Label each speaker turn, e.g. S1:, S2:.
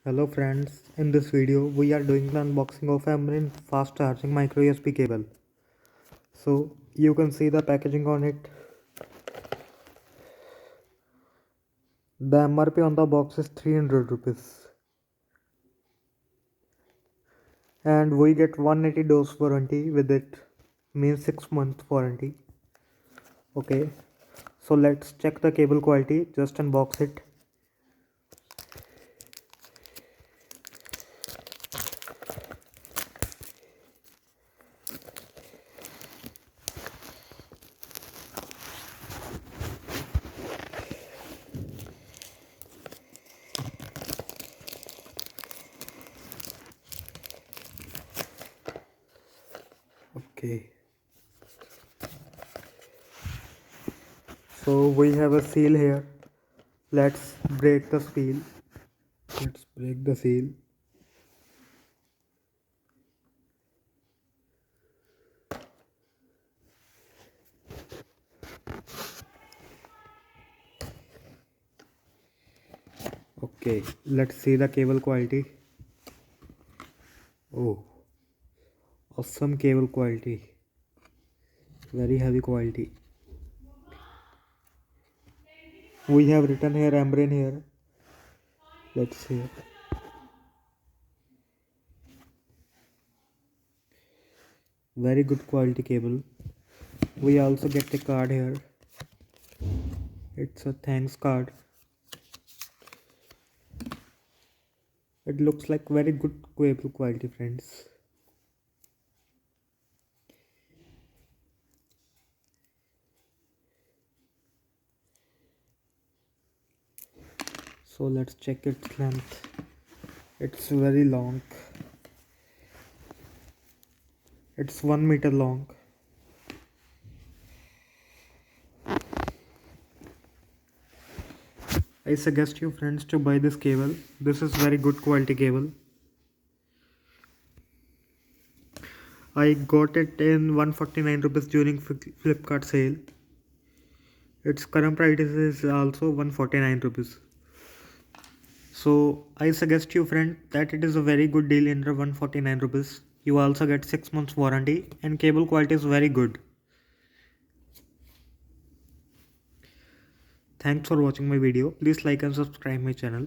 S1: Hello friends, in this video we are doing the unboxing of Ambrane fast charging micro USB cable. So you can see the packaging on it. The MRP on the box is 300 rupees and we get 180 days warranty with it, means 6 months warranty. Okay, so let's check the cable quality, just unbox it. Okay, so we have a seal here. Let's break the seal. Let's break the seal. Okay, let's see the cable quality. Oh, awesome cable quality. Very heavy quality. We have written here Ambrane here. Let's see. Very good quality cable. We also get a card here. It's a thanks card. It looks like very good cable quality, friends. So let's check its length. It's very long. It's 1 meter long. I suggest you friends to buy this cable. This is very good quality cable. I got it in 149 rupees during Flipkart sale. Its current price is also 149 rupees. So I suggest you friend that it is a very good deal under 149 rupees. You also get 6 months warranty and cable quality is very good. Thanks for watching my video. Please like and subscribe my channel.